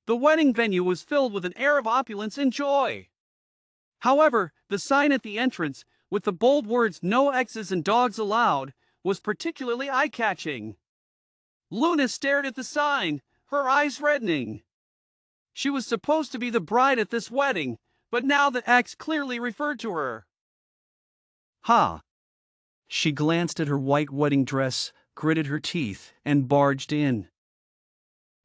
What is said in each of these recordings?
The wedding venue was filled with an air of opulence and joy. However, the sign at the entrance, with the bold words "No exes and dogs allowed," was particularly eye-catching. Luna stared at the sign, her eyes reddening. She was supposed to be the bride at this wedding, but now the X clearly referred to her. Ha! She glanced at her white wedding dress, gritted her teeth, and barged in.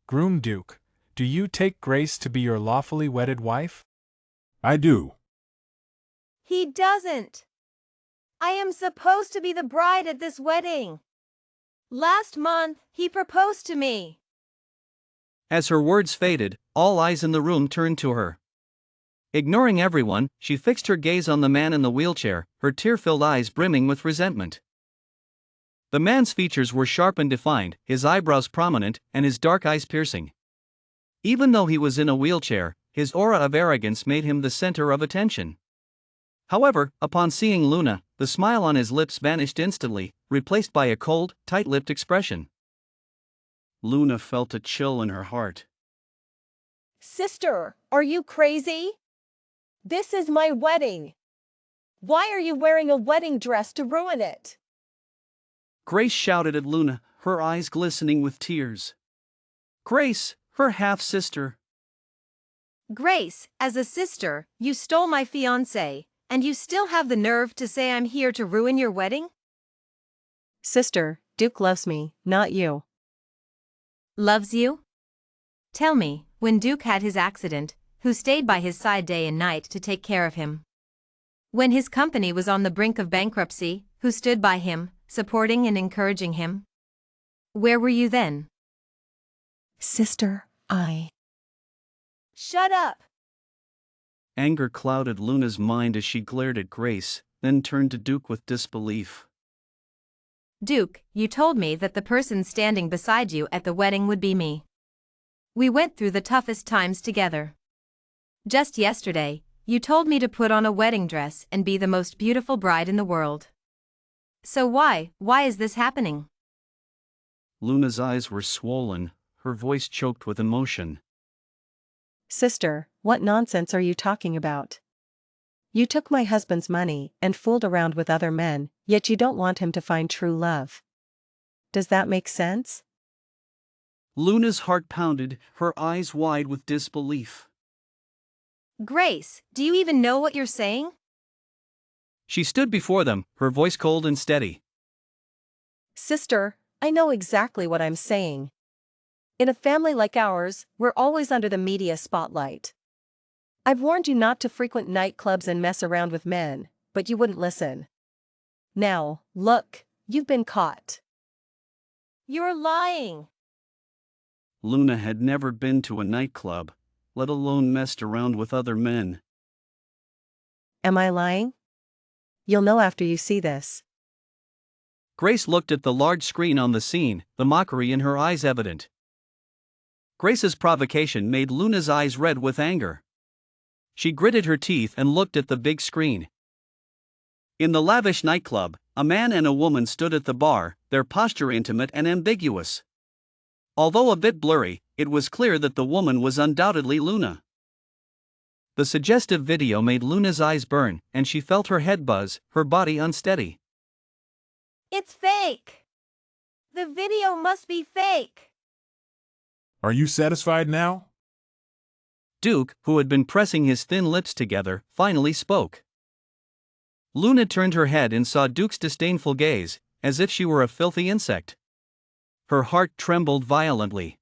Groom Duke, do you take Grace to be your lawfully wedded wife? I do. He doesn't. I am supposed to be the bride at this wedding. Last month, he proposed to me. As her words faded, all eyes in the room turned to her. Ignoring everyone, she fixed her gaze on the man in the wheelchair, her tear-filled eyes brimming with resentment. The man's features were sharp and defined, his eyebrows prominent, and his dark eyes piercing. Even though he was in a wheelchair, his aura of arrogance made him the center of attention. However, upon seeing Luna, the smile on his lips vanished instantly, replaced by a cold, tight-lipped expression. Luna felt a chill in her heart. Sister, are you crazy? This is my wedding. Why are you wearing a wedding dress to ruin it? Grace shouted at Luna, her eyes glistening with tears. Grace, her half-sister. Grace, as a sister, you stole my fiancé, and you still have the nerve to say I'm here to ruin your wedding? Sister, Duke loves me, not you. Loves you? Tell me, when Duke had his accident, who stayed by his side day and night to take care of him? When his company was on the brink of bankruptcy, who stood by him, supporting and encouraging him? Where were you then? Sister, Shut up! Anger clouded Luna's mind as she glared at Grace, then turned to Duke with disbelief. Duke, you told me that the person standing beside you at the wedding would be me. We went through the toughest times together. Just yesterday, you told me to put on a wedding dress and be the most beautiful bride in the world. So why is this happening? Luna's eyes were swollen, her voice choked with emotion. Sister, what nonsense are you talking about? You took my husband's money and fooled around with other men, yet you don't want him to find true love. Does that make sense? Luna's heart pounded, her eyes wide with disbelief. Grace, do you even know what you're saying? She stood before them, her voice cold and steady. Sister, I know exactly what I'm saying. In a family like ours, we're always under the media spotlight. I've warned you not to frequent nightclubs and mess around with men, but you wouldn't listen. Now, look, you've been caught. You're lying. Luna had never been to a nightclub, let alone messed around with other men. Am I lying? You'll know after you see this. Grace looked at the large screen on the scene, the mockery in her eyes evident. Grace's provocation made Luna's eyes red with anger. She gritted her teeth and looked at the big screen. In the lavish nightclub, a man and a woman stood at the bar, their posture intimate and ambiguous. Although a bit blurry, it was clear that the woman was undoubtedly Luna. The suggestive video made Luna's eyes burn, and she felt her head buzz, her body unsteady. It's fake. The video must be fake. Are you satisfied now? Duke, who had been pressing his thin lips together, finally spoke. Luna turned her head and saw Duke's disdainful gaze, as if she were a filthy insect. Her heart trembled violently.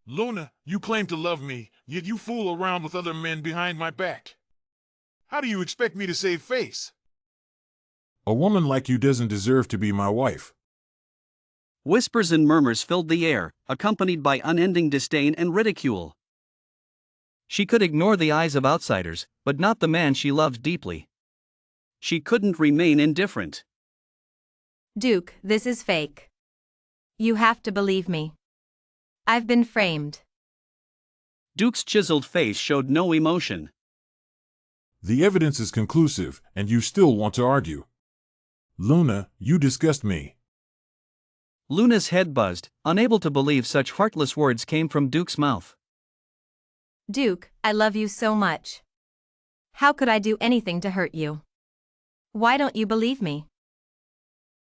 Luna, you claim to love me, yet you fool around with other men behind my back. How do you expect me to save face? A woman like you doesn't deserve to be my wife. Whispers and murmurs filled the air, accompanied by unending disdain and ridicule. She could ignore the eyes of outsiders, but not the man she loved deeply. She couldn't remain indifferent. Duke, this is fake. You have to believe me. I've been framed. Duke's chiseled face showed no emotion. The evidence is conclusive, and you still want to argue. Luna, you disgust me. Luna's head buzzed, unable to believe such heartless words came from Duke's mouth. Duke, I love you so much. How could I do anything to hurt you? Why don't you believe me?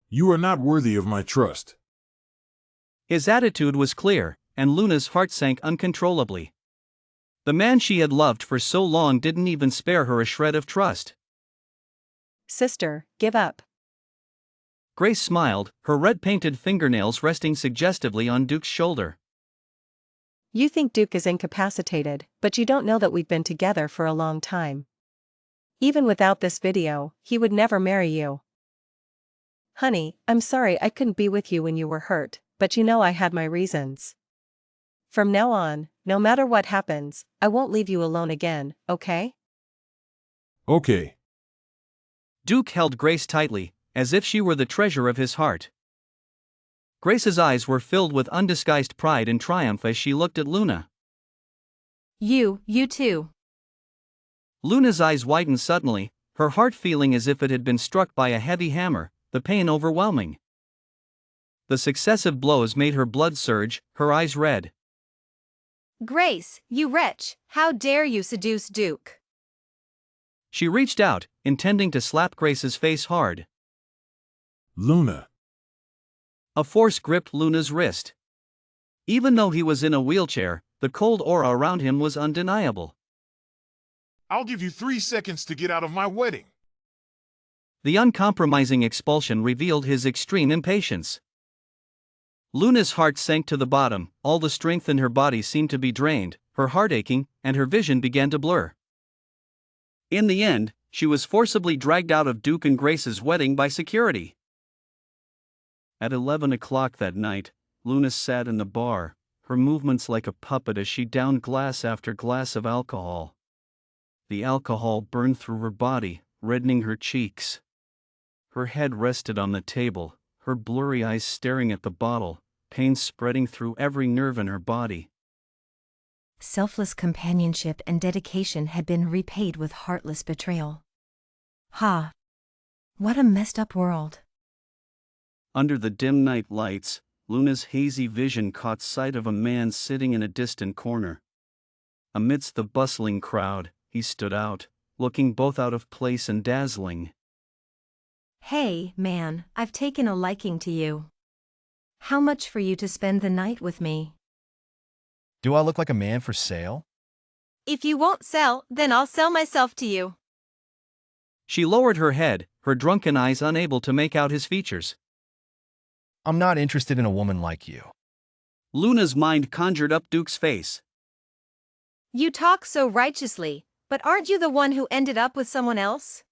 You are not worthy of my trust. His attitude was clear, and Luna's heart sank uncontrollably. The man she had loved for so long didn't even spare her a shred of trust. Sister, give up. Grace smiled, her red-painted fingernails resting suggestively on Duke's shoulder. You think Duke is incapacitated, but you don't know that we've been together for a long time. Even without this video, he would never marry you. Honey, I'm sorry I couldn't be with you when you were hurt, but you know I had my reasons. From now on, no matter what happens, I won't leave you alone again, okay? Okay. Duke held Grace tightly, as if she were the treasure of his heart. Grace's eyes were filled with undisguised pride and triumph as she looked at Luna. You too. Luna's eyes widened suddenly, her heart feeling as if it had been struck by a heavy hammer, the pain overwhelming. The successive blows made her blood surge, her eyes red. Grace, you wretch, how dare you seduce Duke? She reached out, intending to slap Grace's face hard. Luna. A force gripped Luna's wrist. Even though he was in a wheelchair, the cold aura around him was undeniable. I'll give you 3 seconds to get out of my wedding. The uncompromising expulsion revealed his extreme impatience. Luna's heart sank to the bottom, all the strength in her body seemed to be drained, her heart aching, and her vision began to blur. In the end, she was forcibly dragged out of Duke and Grace's wedding by security. At 11 o'clock that night, Luna sat in the bar, her movements like a puppet as she downed glass after glass of alcohol. The alcohol burned through her body, reddening her cheeks. Her head rested on the table, her blurry eyes staring at the bottle, pain spreading through every nerve in her body. Selfless companionship and dedication had been repaid with heartless betrayal. Ha! What a messed up world. Under the dim night lights, Luna's hazy vision caught sight of a man sitting in a distant corner. Amidst the bustling crowd, he stood out, looking both out of place and dazzling. Hey, man, I've taken a liking to you. How much for you to spend the night with me? Do I look like a man for sale? If you won't sell, then I'll sell myself to you. She lowered her head, her drunken eyes unable to make out his features. I'm not interested in a woman like you. Luna's mind conjured up Duke's face. You talk so righteously, but aren't you the one who ended up with someone else?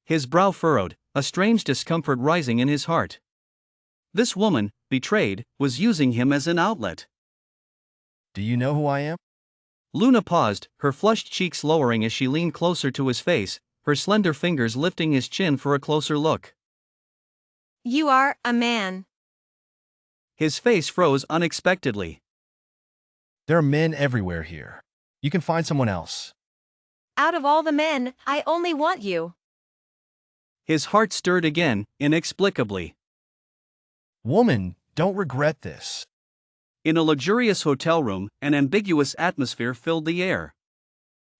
His brow furrowed, a strange discomfort rising in his heart. This woman, betrayed, was using him as an outlet. Do you know who I am? Luna paused, her flushed cheeks lowering as she leaned closer to his face, her slender fingers lifting his chin for a closer look. You are a man. His face froze unexpectedly. There are men everywhere here. You can find someone else. Out of all the men, I only want you. His heart stirred again, inexplicably. Woman, don't regret this. In a luxurious hotel room, an ambiguous atmosphere filled the air.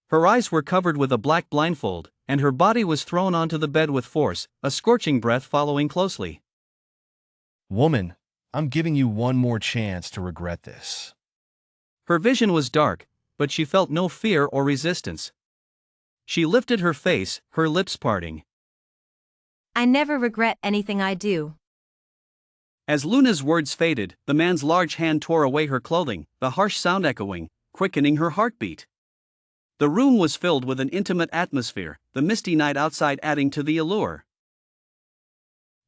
Her eyes were covered with a black blindfold, and her body was thrown onto the bed with force, a scorching breath following closely. Woman, I'm giving you one more chance to regret this. Her vision was dark, but she felt no fear or resistance. She lifted her face, her lips parting. I never regret anything I do. As Luna's words faded, the man's large hand tore away her clothing, the harsh sound echoing, quickening her heartbeat. The room was filled with an intimate atmosphere, the misty night outside adding to the allure.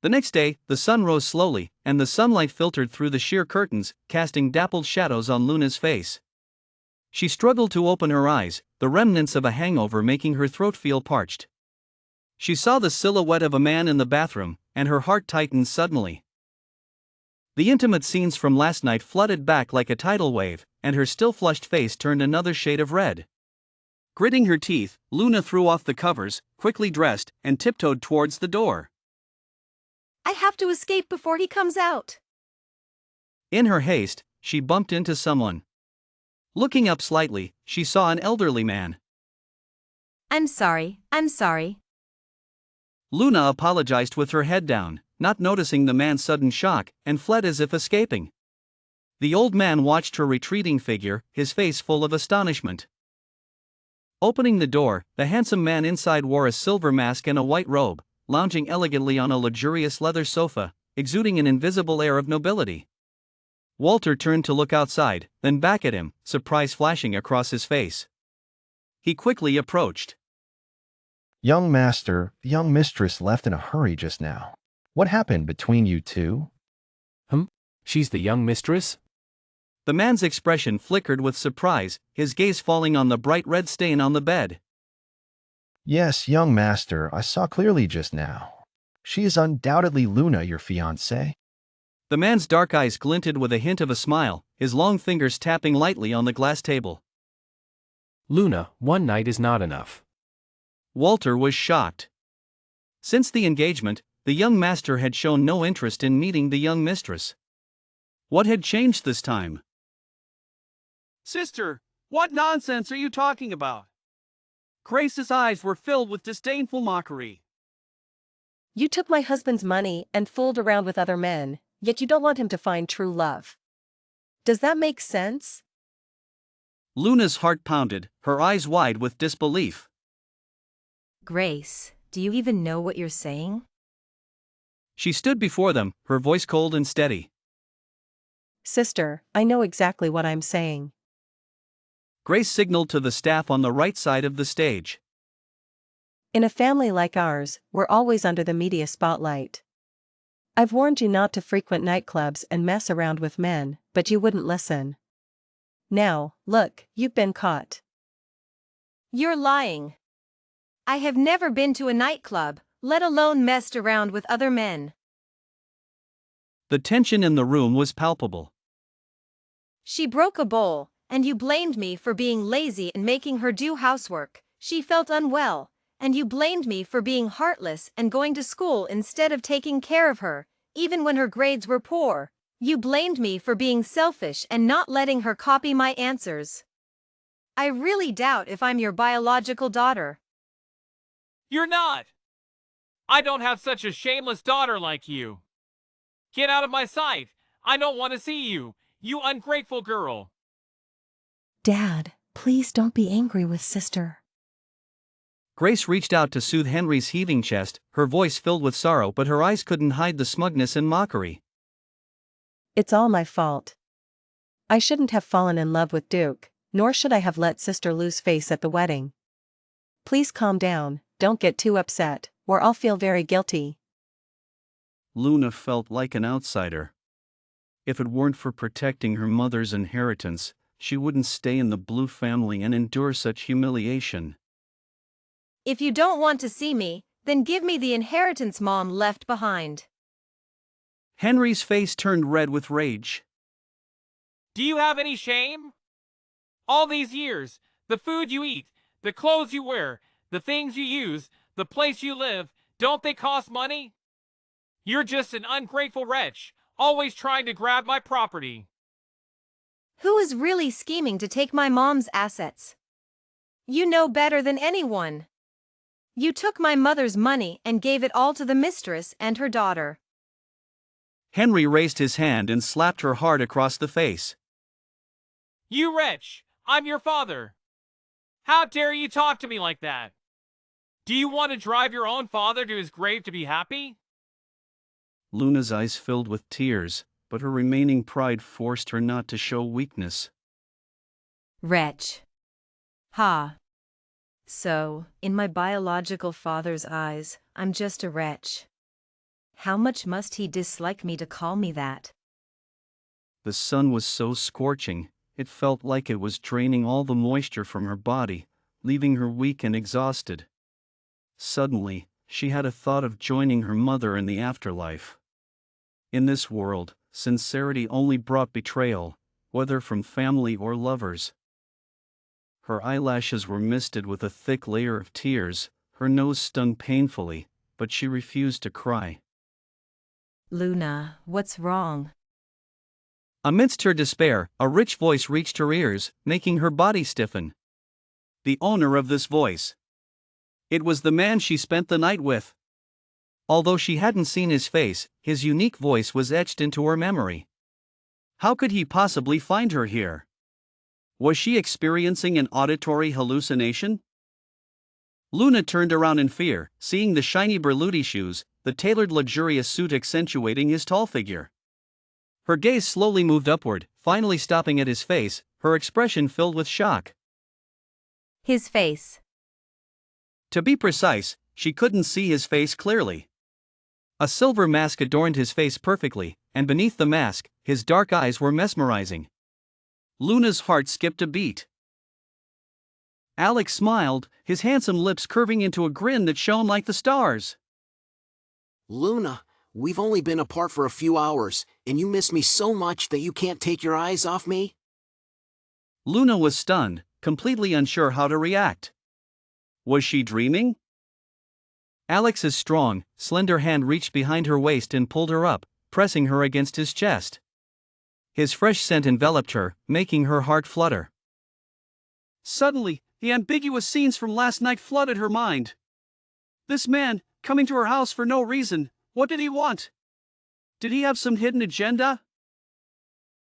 The next day, the sun rose slowly, and the sunlight filtered through the sheer curtains, casting dappled shadows on Luna's face. She struggled to open her eyes, the remnants of a hangover making her throat feel parched. She saw the silhouette of a man in the bathroom, and her heart tightened suddenly. The intimate scenes from last night flooded back like a tidal wave, and her still flushed face turned another shade of red. Gritting her teeth, Luna threw off the covers, quickly dressed, and tiptoed towards the door. I have to escape before he comes out. In her haste, she bumped into someone. Looking up slightly, she saw an elderly man. I'm sorry. Luna apologized with her head down, not noticing the man's sudden shock, and fled as if escaping. The old man watched her retreating figure, his face full of astonishment. Opening the door, the handsome man inside wore a silver mask and a white robe, lounging elegantly on a luxurious leather sofa, exuding an invisible air of nobility. Walter turned to look outside, then back at him, surprise flashing across his face. He quickly approached. Young master, the young mistress left in a hurry just now. What happened between you two? She's the young mistress? The man's expression flickered with surprise, his gaze falling on the bright red stain on the bed. Yes, young master, I saw clearly just now. She is undoubtedly Luna, your fiancée. The man's dark eyes glinted with a hint of a smile, his long fingers tapping lightly on the glass table. Luna, one night is not enough. Walter was shocked. Since the engagement, the young master had shown no interest in meeting the young mistress. What had changed this time? Sister, what nonsense are you talking about? Grace's eyes were filled with disdainful mockery. You took my husband's money and fooled around with other men, yet you don't want him to find true love. Does that make sense? Luna's heart pounded, her eyes wide with disbelief. Grace, do you even know what you're saying? She stood before them, her voice cold and steady. Sister, I know exactly what I'm saying. Grace signaled to the staff on the right side of the stage. In a family like ours, we're always under the media spotlight. I've warned you not to frequent nightclubs and mess around with men, but you wouldn't listen. Now, look, you've been caught. You're lying. I have never been to a nightclub, let alone messed around with other men. The tension in the room was palpable. She broke a bowl, and you blamed me for being lazy and making her do housework. She felt unwell, and you blamed me for being heartless and going to school instead of taking care of her, even when her grades were poor. You blamed me for being selfish and not letting her copy my answers. I really doubt if I'm your biological daughter. You're not! I don't have such a shameless daughter like you. Get out of my sight! I don't want to see you, you ungrateful girl! Dad, please don't be angry with sister. Grace reached out to soothe Henry's heaving chest, her voice filled with sorrow, but her eyes couldn't hide the smugness and mockery. It's all my fault. I shouldn't have fallen in love with Duke, nor should I have let sister lose face at the wedding. Please calm down, don't get too upset, or I'll feel very guilty. Luna felt like an outsider. If it weren't for protecting her mother's inheritance, she wouldn't stay in the Blue family and endure such humiliation. If you don't want to see me, then give me the inheritance Mom left behind. Henry's face turned red with rage. Do you have any shame? All these years, the food you eat, the clothes you wear, the things you use, the place you live, don't they cost money? You're just an ungrateful wretch, always trying to grab my property. Who is really scheming to take my mom's assets? You know better than anyone. You took my mother's money and gave it all to the mistress and her daughter. Henry raised his hand and slapped her hard across the face. You wretch! I'm your father! How dare you talk to me like that? Do you want to drive your own father to his grave to be happy? Luna's eyes filled with tears, but her remaining pride forced her not to show weakness. Wretch. Ha. So, in my biological father's eyes, I'm just a wretch. How much must he dislike me to call me that? The sun was so scorching, it felt like it was draining all the moisture from her body, leaving her weak and exhausted. Suddenly, she had a thought of joining her mother in the afterlife. In this world, sincerity only brought betrayal, whether from family or lovers. Her eyelashes were misted with a thick layer of tears, her nose stung painfully, but she refused to cry. Luna, what's wrong? Amidst her despair, a rich voice reached her ears, making her body stiffen. The owner of this voice. It was the man she spent the night with. Although she hadn't seen his face, his unique voice was etched into her memory. How could he possibly find her here? Was she experiencing an auditory hallucination? Luna turned around in fear, seeing the shiny Berluti shoes, the tailored luxurious suit accentuating his tall figure. Her gaze slowly moved upward, finally stopping at his face, her expression filled with shock. His face. To be precise, she couldn't see his face clearly. A silver mask adorned his face perfectly, and beneath the mask, his dark eyes were mesmerizing. Luna's heart skipped a beat. Alex smiled, his handsome lips curving into a grin that shone like the stars. Luna, we've only been apart for a few hours, and you miss me so much that you can't take your eyes off me? Luna was stunned, completely unsure how to react. Was she dreaming? Alex's strong, slender hand reached behind her waist and pulled her up, pressing her against his chest. His fresh scent enveloped her, making her heart flutter. Suddenly, the ambiguous scenes from last night flooded her mind. This man, coming to her house for no reason, what did he want? Did he have some hidden agenda?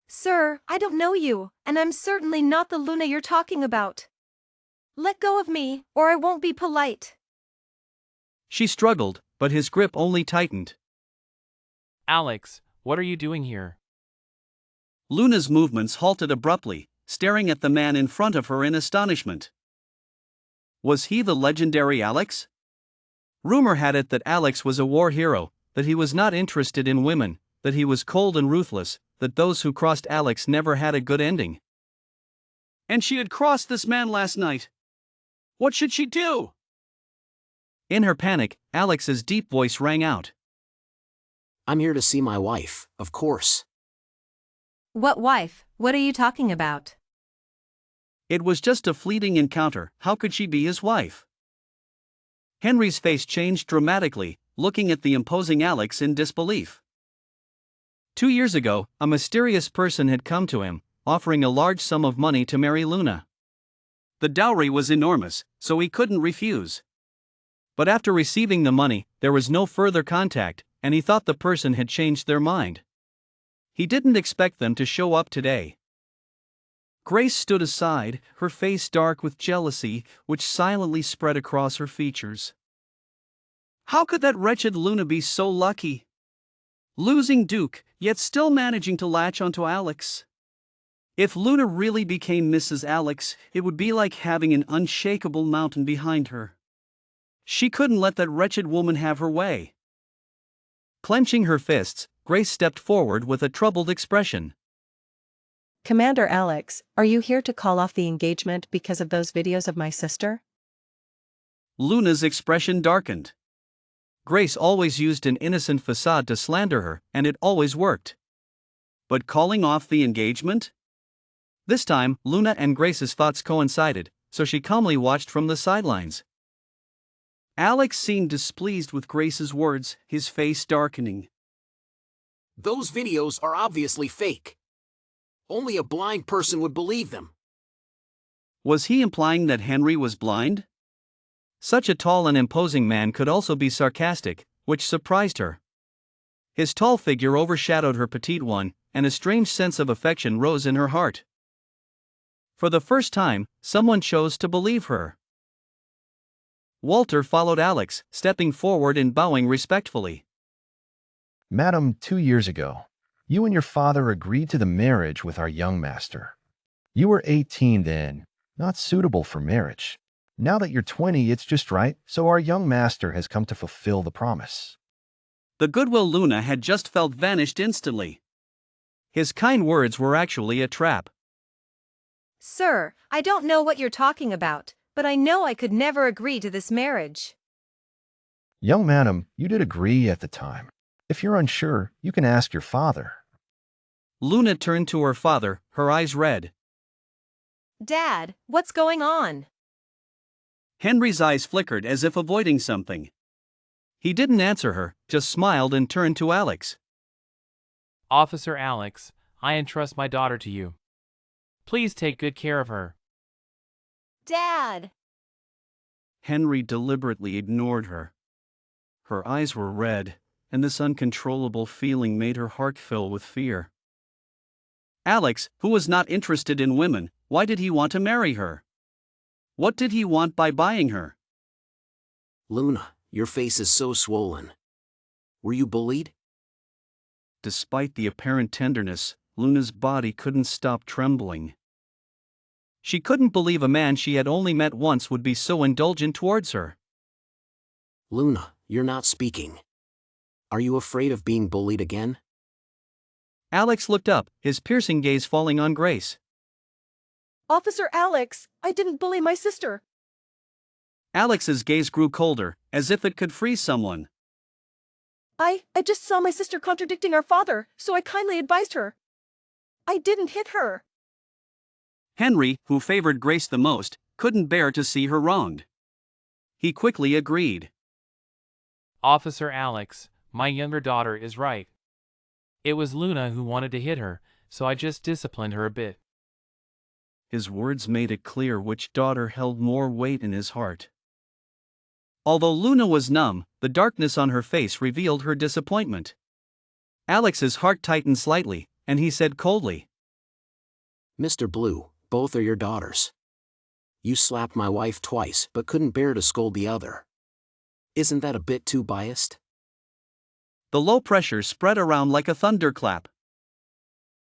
Sir, I don't know you, and I'm certainly not the Luna you're talking about. Let go of me, or I won't be polite. She struggled, but his grip only tightened. Alex, what are you doing here? Luna's movements halted abruptly, staring at the man in front of her in astonishment. Was he the legendary Alex? Rumor had it that Alex was a war hero, that he was not interested in women, that he was cold and ruthless, that those who crossed Alex never had a good ending. And she had crossed this man last night. What should she do? In her panic, Alex's deep voice rang out. I'm here to see my wife, of course. What wife? What are you talking about? It was just a fleeting encounter, how could she be his wife? Henry's face changed dramatically, looking at the imposing Alex in disbelief. 2 years ago, a mysterious person had come to him, offering a large sum of money to marry Luna. The dowry was enormous, so he couldn't refuse. But after receiving the money, there was no further contact, and he thought the person had changed their mind. He didn't expect them to show up today. Grace stood aside, her face dark with jealousy, which silently spread across her features. How could that wretched Luna be so lucky? Losing Duke, yet still managing to latch onto Alex. If Luna really became Mrs. Alex, it would be like having an unshakable mountain behind her. She couldn't let that wretched woman have her way. Clenching her fists, Grace stepped forward with a troubled expression. Commander Alex, are you here to call off the engagement because of those videos of my sister? Luna's expression darkened. Grace always used an innocent facade to slander her, and it always worked. But calling off the engagement? This time, Luna and Grace's thoughts coincided, so she calmly watched from the sidelines. Alex seemed displeased with Grace's words, his face darkening. Those videos are obviously fake. Only a blind person would believe them. Was he implying that Henry was blind? Such a tall and imposing man could also be sarcastic, which surprised her. His tall figure overshadowed her petite one, and a strange sense of affection rose in her heart. For the first time, someone chose to believe her. Walter followed Alex, stepping forward and bowing respectfully. Madam, 2 years ago, you and your father agreed to the marriage with our young master. You were 18 then, not suitable for marriage. Now that you're 20, it's just right, so our young master has come to fulfill the promise. The goodwill Luna had just felt vanished instantly. His kind words were actually a trap. Sir, I don't know what you're talking about, but I know I could never agree to this marriage. Young madam, you did agree at the time. If you're unsure, you can ask your father. Luna turned to her father, her eyes red. Dad, what's going on? Henry's eyes flickered as if avoiding something. He didn't answer her, just smiled and turned to Alex. Officer Alex, I entrust my daughter to you. Please take good care of her. Dad! Henry deliberately ignored her. Her eyes were red, and this uncontrollable feeling made her heart fill with fear. Alex, who was not interested in women, why did he want to marry her? What did he want by buying her? Luna, your face is so swollen. Were you bullied? Despite the apparent tenderness, Luna's body couldn't stop trembling. She couldn't believe a man she had only met once would be so indulgent towards her. Luna, you're not speaking. Are you afraid of being bullied again? Alex looked up, his piercing gaze falling on Grace. Officer Alex, I didn't bully my sister. Alex's gaze grew colder, as if it could freeze someone. I just saw my sister contradicting our father, so I kindly advised her. I didn't hit her. Henry, who favored Grace the most, couldn't bear to see her wronged. He quickly agreed. Officer Alex, my younger daughter is right. It was Luna who wanted to hit her, so I just disciplined her a bit. His words made it clear which daughter held more weight in his heart. Although Luna was numb, the darkness on her face revealed her disappointment. Alex's heart tightened slightly, and he said coldly, Mr. Blue, both are your daughters. You slapped my wife twice but couldn't bear to scold the other. Isn't that a bit too biased? The low pressure spread around like a thunderclap.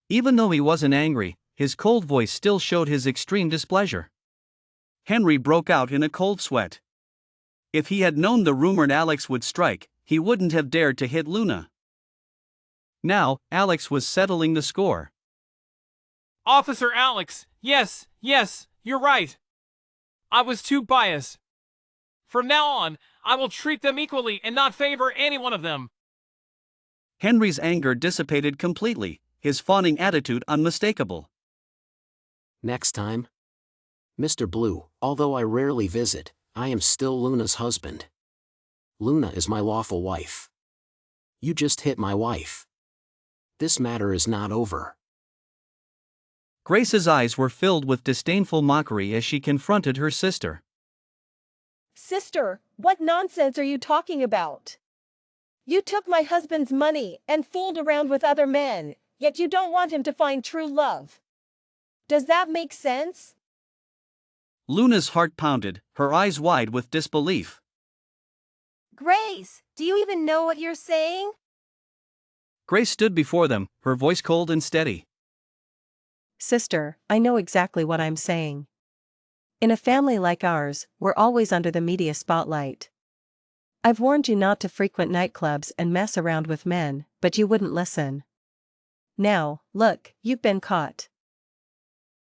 Even though he wasn't angry, his cold voice still showed his extreme displeasure. Henry broke out in a cold sweat. If he had known the rumored Alex would strike, he wouldn't have dared to hit Luna. Now, Alex was settling the score. Officer Alex, yes, you're right. I was too biased. From now on, I will treat them equally and not favor any one of them. Henry's anger dissipated completely, his fawning attitude unmistakable. Next time? Mr. Blue, although I rarely visit, I am still Luna's husband. Luna is my lawful wife. You just hit my wife. This matter is not over. Grace's eyes were filled with disdainful mockery as she confronted her sister. Sister, what nonsense are you talking about? You took my husband's money and fooled around with other men, yet you don't want him to find true love. Does that make sense? Luna's heart pounded, her eyes wide with disbelief. Grace, do you even know what you're saying? Grace stood before them, her voice cold and steady. Sister, I know exactly what I'm saying. In a family like ours, we're always under the media spotlight. I've warned you not to frequent nightclubs and mess around with men, but you wouldn't listen. Now, look, you've been caught.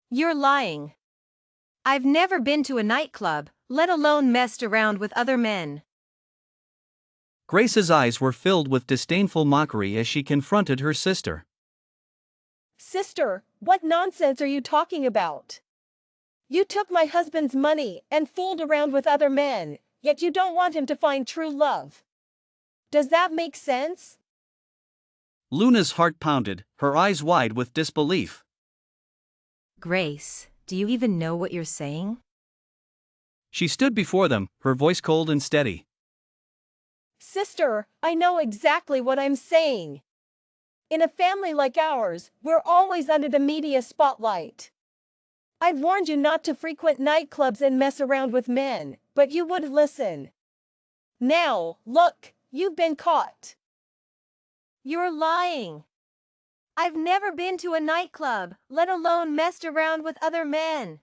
You're lying. I've never been to a nightclub, let alone messed around with other men. Grace's eyes were filled with disdainful mockery as she confronted her sister. Sister, what nonsense are you talking about? You took my husband's money and fooled around with other men, yet you don't want him to find true love. Does that make sense? Luna's heart pounded, her eyes wide with disbelief. Grace, do you even know what you're saying? She stood before them, her voice cold and steady. Sister, I know exactly what I'm saying. In a family like ours, we're always under the media spotlight. I've warned you not to frequent nightclubs and mess around with men, but you wouldn't listen. Now, look, you've been caught. You're lying. I've never been to a nightclub, let alone messed around with other men.